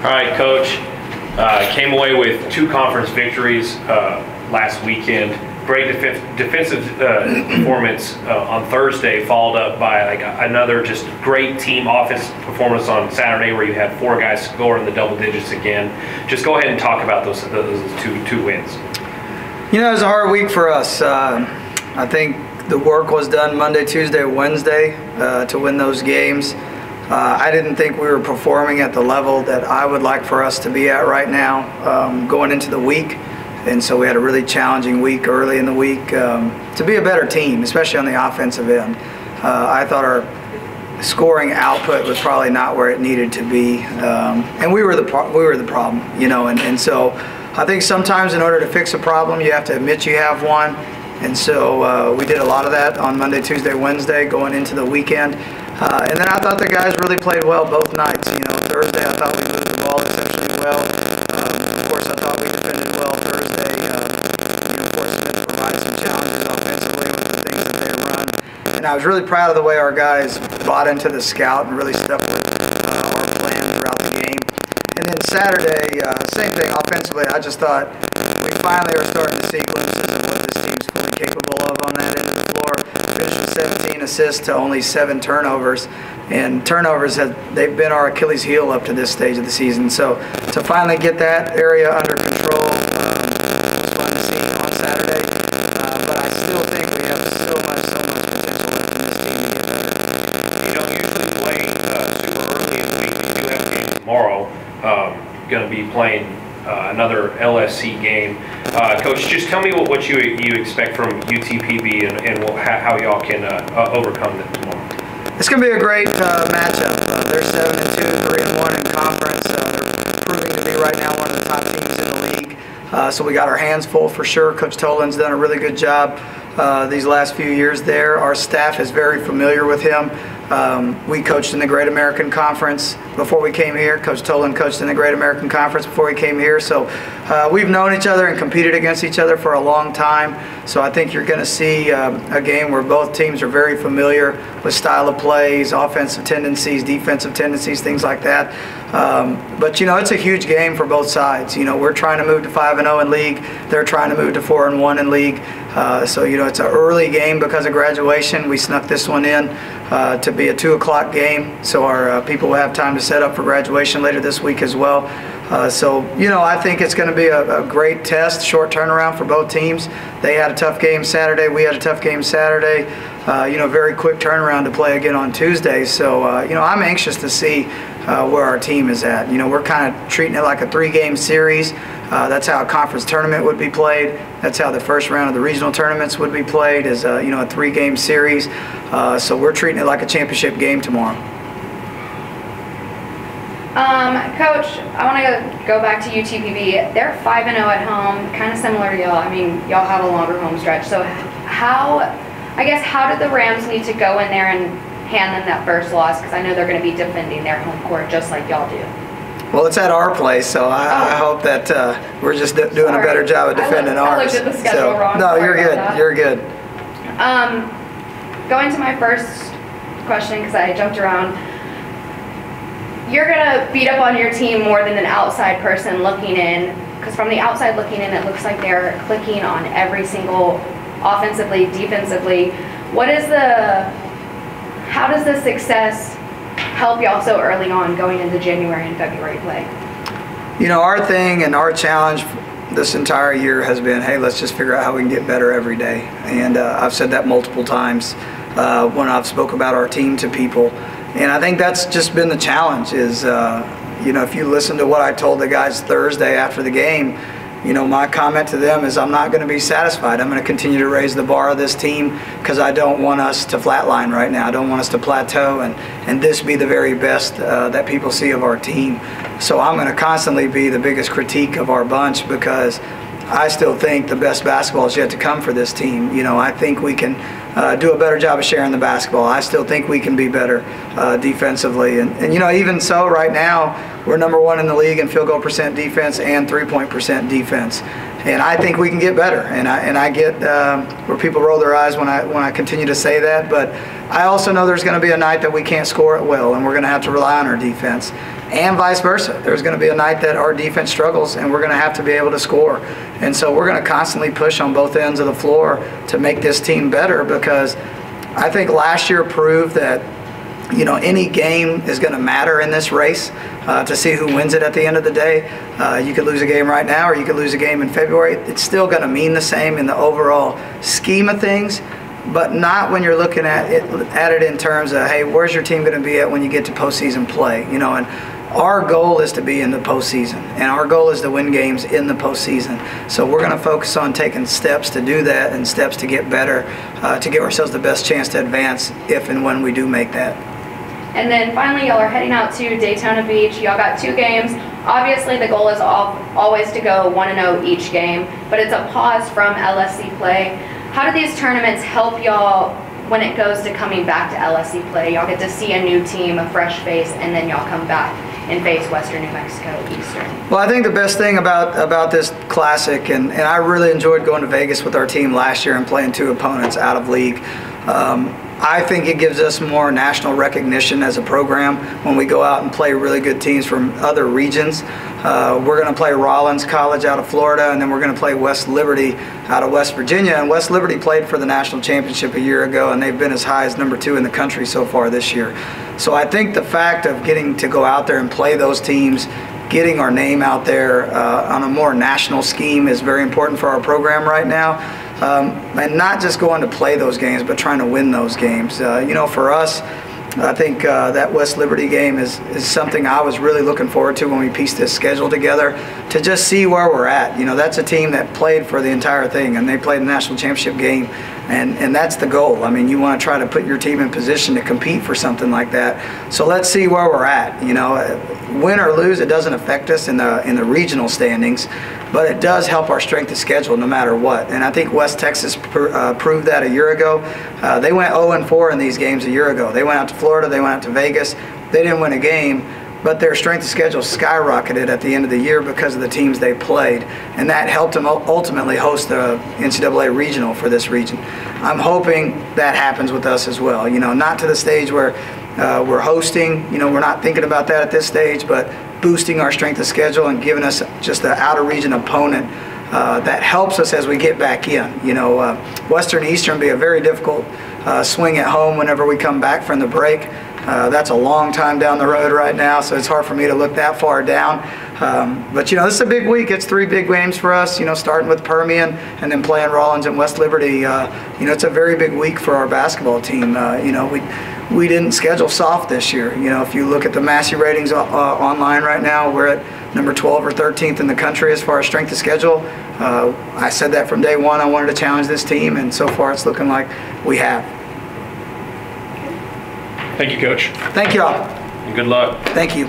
All right, Coach. Came away with 2 conference victories last weekend. Great defensive performance on Thursday, followed up by another just great team offense performance on Saturday, where you had 4 guys score in the double digits again. Just go ahead and talk about those two wins. You know, it was a hard week for us. I think the work was done Monday, Tuesday, Wednesday to win those games. I didn't think we were performing at the level that I would like for us to be at right now going into the week. And so we had a really challenging week early in the week to be a better team, especially on the offensive end. I thought our scoring output was probably not where it needed to be, and we were the problem, you know. And so I think sometimes in order to fix a problem, you have to admit you have one. And so we did a lot of that on Monday, Tuesday, Wednesday, going into the weekend. And then I thought the guys really played well both nights. You know, Thursday I thought we moved the ball exceptionally well. Of course, I thought we defended well Thursday. Of course, it provided some challenges offensively with the things that they run. And I was really proud of the way our guys bought into the scout and really stuck with our plan throughout the game. And then Saturday, same thing offensively. I just thought we finally are starting to see glimpses of what this team's fully capable of on that end of the floor. Finished with 17 assists to only 7 turnovers, and turnovers they've been our Achilles heel up to this stage of the season. So to finally get that area under control was fun to see on Saturday. But I still think we have so much potential left in this team to get better. You don't usually play super early in the week. You do have a game tomorrow. Going to be playing another LSC game. Coach, just tell me what you expect from UTPB and how y'all can overcome that tomorrow. It's going to be a great matchup. They're 7-2, 3-1 in conference. They're proving to be right now one of the top teams in the league. So we got our hands full for sure. Coach Tolan's done a really good job these last few years there. Our staff is very familiar with him. We coached in the Great American Conference before we came here. Coach Tolan coached in the Great American Conference before he came here. So we've known each other and competed against each other for a long time. So I think you're going to see a game where both teams are very familiar with style of plays, offensive tendencies, defensive tendencies, things like that. But, you know, it's a huge game for both sides. You know, we're trying to move to 5-0 in league. They're trying to move to 4-1 in league. So, you know, it's an early game because of graduation. We snuck this one in to be a 2 o'clock game, so our people will have time to set up for graduation later this week as well. So, you know, I think it's going to be a great test, short turnaround for both teams. They had a tough game Saturday. We had a tough game Saturday. You know, very quick turnaround to play again on Tuesday. So, you know, I'm anxious to see where our team is at. You know, we're kind of treating it like a 3-game series. That's how a conference tournament would be played. That's how the first round of the regional tournaments would be played, as you know, a 3-game series. So we're treating it like a championship game tomorrow. Coach, I want to go back to UTPB. They're 5-0 at home, kind of similar to y'all. I mean, y'all have a longer home stretch. So how did the Rams need to go in there and hand them that first loss? Because I know they're going to be defending their home court just like y'all do. Well, it's at our place, so I hope that we're just doing a better job of defending ours. I looked at the schedule wrong. No, you're good. You're good. Going to my first question, because I jumped around. You're going to beat up on your team more than an outside person looking in, because from the outside looking in, it looks like they're clicking on every single offensively, defensively. How does the success help y'all so early on going into January and February play? You know, our thing and our challenge this entire year has been, hey, let's just figure out how we can get better every day. And I've said that multiple times when I've spoke about our team to people. And I think that's just been the challenge is, you know, if you listen to what I told the guys Thursday after the game, you know, my comment to them is I'm not going to be satisfied. I'm going to continue to raise the bar of this team because I don't want us to flatline right now. I don't want us to plateau and this be the very best that people see of our team. So I'm going to constantly be the biggest critique of our bunch because I still think the best basketball is yet to come for this team. You know, I think we can do a better job of sharing the basketball. I still think we can be better defensively. And you know, even so, right now, we're #1 in the league in field goal percent defense and 3-point percent defense. And I think we can get better. And I get where people roll their eyes when I continue to say that. But I also know there's going to be a night that we can't score at will, and we're going to have to rely on our defense. and vice versa. There's going to be a night that our defense struggles, and we're going to have to be able to score. And so we're going to constantly push on both ends of the floor to make this team better, because I think last year proved that, you know, any game is going to matter in this race to see who wins it at the end of the day. You could lose a game right now, or you could lose a game in February. It's still going to mean the same in the overall scheme of things, but not when you're looking at it in terms of, hey, where's your team going to be at when you get to postseason play? You know, and our goal is to be in the postseason, and our goal is to win games in the postseason. So we're going to focus on taking steps to do that, and steps to get better, to give ourselves the best chance to advance if and when we do make that. And then finally, y'all are heading out to Daytona Beach. Y'all got 2 games. Obviously, the goal is always to go 1-0 each game, but it's a pause from LSC play. How do these tournaments help y'all when it goes to coming back to LSC play? Y'all get to see a new team, a fresh face, and then y'all come back and face Western New Mexico Eastern. Well, I think the best thing about this classic, and I really enjoyed going to Vegas with our team last year and playing 2 opponents out of league. I think it gives us more national recognition as a program when we go out and play really good teams from other regions. We're going to play Rollins College out of Florida, and then we're going to play West Liberty out of West Virginia. And West Liberty played for the national championship a year ago, and they've been as high as number 2 in the country so far this year. So I think the fact of getting to go out there and play those teams, getting our name out there on a more national scheme, is very important for our program right now. And not just going to play those games, but trying to win those games. You know, for us, I think that West Liberty game is something I was really looking forward to when we pieced this schedule together, to just see where we're at. You know, that's a team that played for the entire thing, and they played the national championship game, and that's the goal. I mean, you want to try to put your team in position to compete for something like that. So let's see where we're at. You know, win or lose, it doesn't affect us in the regional standings, but it does help our strength of schedule no matter what. And I think West Texas proved that a year ago. They went 0-4 in these games a year ago. They went out to Florida, they went out to Vegas. They didn't win a game, but their strength of schedule skyrocketed at the end of the year because of the teams they played, and that helped them ultimately host the NCAA regional for this region. I'm hoping that happens with us as well. You know, not to the stage where we're hosting. You know, we're not thinking about that at this stage, but boosting our strength of schedule and giving us just an out-of-region opponent that helps us as we get back in. You know, Western Eastern be a very difficult swing at home whenever we come back from the break. That's a long time down the road right now, so it's hard for me to look that far down. But, you know, this is a big week. It's 3 big games for us, you know, starting with Permian and then playing Rollins and West Liberty. You know, it's a very big week for our basketball team. You know, we didn't schedule soft this year. You know, if you look at the Massey ratings online right now, we're at number 12 or 13th in the country as far as strength of schedule. I said that from day one. I wanted to challenge this team, and so far it's looking like we have. Thank you, Coach. Thank you all. And good luck. Thank you.